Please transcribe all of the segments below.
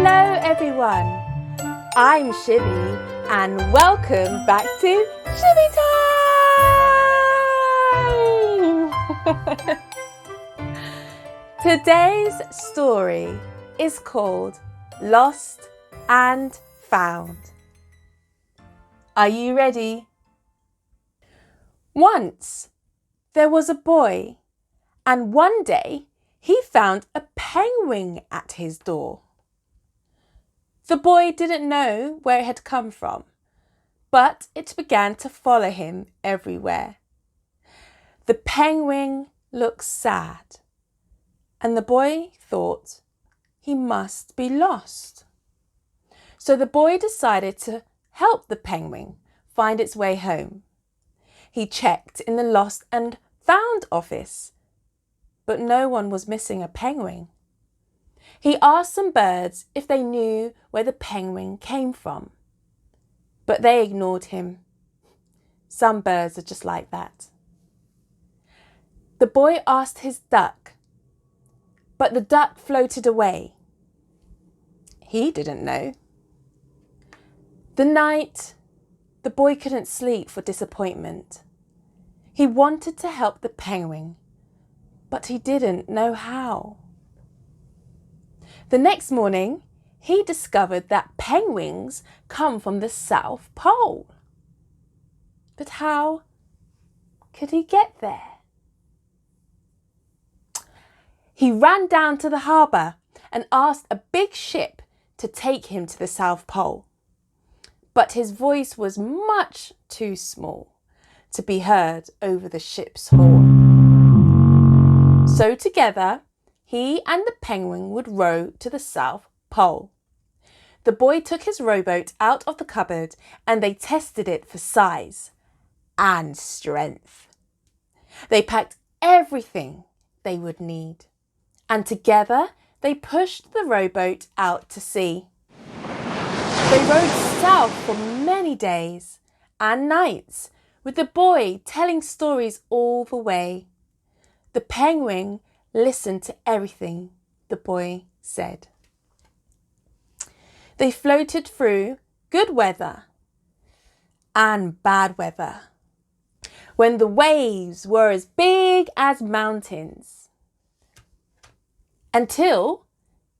Hello everyone, I'm Shivy and welcome back to Shivy Time! Today's story is called Lost and Found. Are you ready? Once there was a boy, and one day he found a penguin at his door. The boy didn't know where it had come from, but it began to follow him everywhere. The penguin looked sad, and the boy thought he must be lost. So the boy decided to help the penguin find its way home. He checked in the Lost and Found office, but no one was missing a penguin. He asked some birds if they knew where the penguin came from, but they ignored him. Some birds are just like that. The boy asked his duck, but the duck floated away. He didn't know. The night, the boy couldn't sleep for disappointment. He wanted to help the penguin, but he didn't know how. The next morning, he discovered that penguins come from the South Pole. But how could he get there? He ran down to the harbour and asked a big ship to take him to the South Pole. But his voice was much too small to be heard over the ship's horn. So together, he and the penguin would row to the South Pole. The boy took his rowboat out of the cupboard and they tested it for size and strength. They packed everything they would need, and together they pushed the rowboat out to sea. They rowed south for many days and nights, with the boy telling stories all the way. The penguin listened to everything the boy said. They floated through good weather and bad weather, when the waves were as big as mountains, until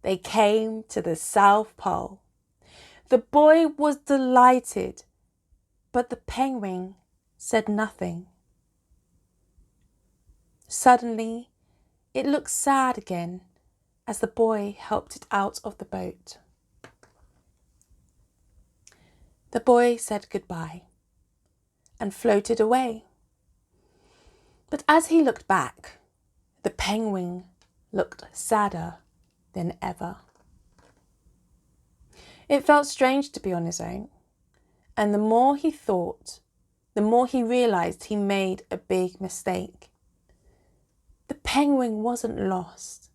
they came to the South Pole. The boy was delighted, but the penguin said nothing. Suddenly, it looked sad again as the boy helped it out of the boat. The boy said goodbye and floated away. But as he looked back, the penguin looked sadder than ever. It felt strange to be on his own, and the more he thought, the more he realised he made a big mistake. The penguin wasn't lost.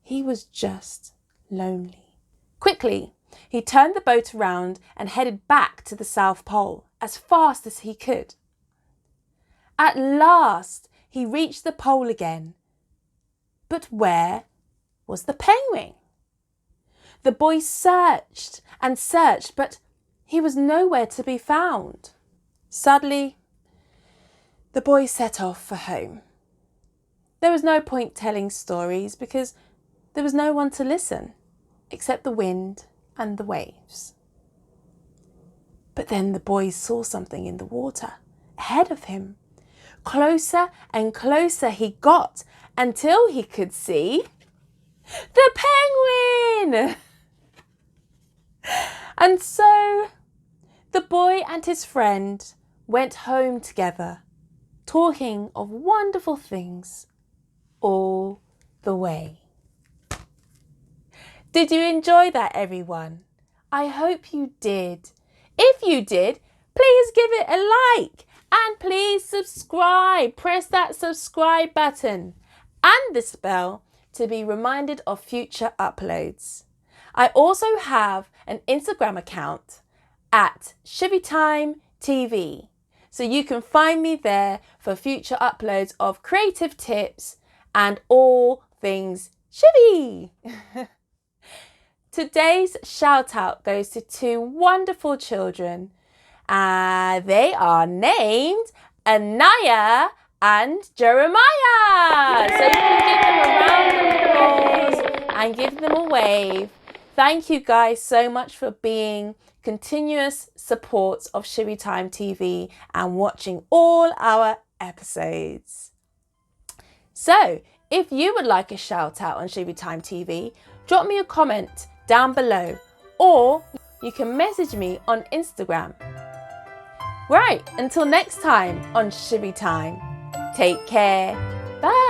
He was just lonely. Quickly, he turned the boat around and headed back to the South Pole as fast as he could. At last, he reached the pole again. But where was the penguin? The boy searched and searched, but he was nowhere to be found. Sadly, the boy set off for home. There was no point telling stories because there was no one to listen except the wind and the waves. But then the boy saw something in the water ahead of him. Closer and closer he got until he could see the penguin! And so the boy and his friend went home together, talking of wonderful things all the way. Did you enjoy that, everyone? I hope you did. If you did, please give it a like and please subscribe. Press that subscribe button and this bell to be reminded of future uploads. I also have an Instagram account at ShivyTimeTV, so you can find me there for future uploads of creative tips and all things Shivy. Today's shout out goes to two wonderful children. They are named Anaya and Jeremiah. So you can give them a round of applause and give them a wave. Thank you guys so much for being continuous supports of Shivy Time TV and watching all our episodes. So, if you would like a shout out on Shivy Time TV, drop me a comment down below or you can message me on Instagram. Right, until next time on Shivy Time, take care. Bye.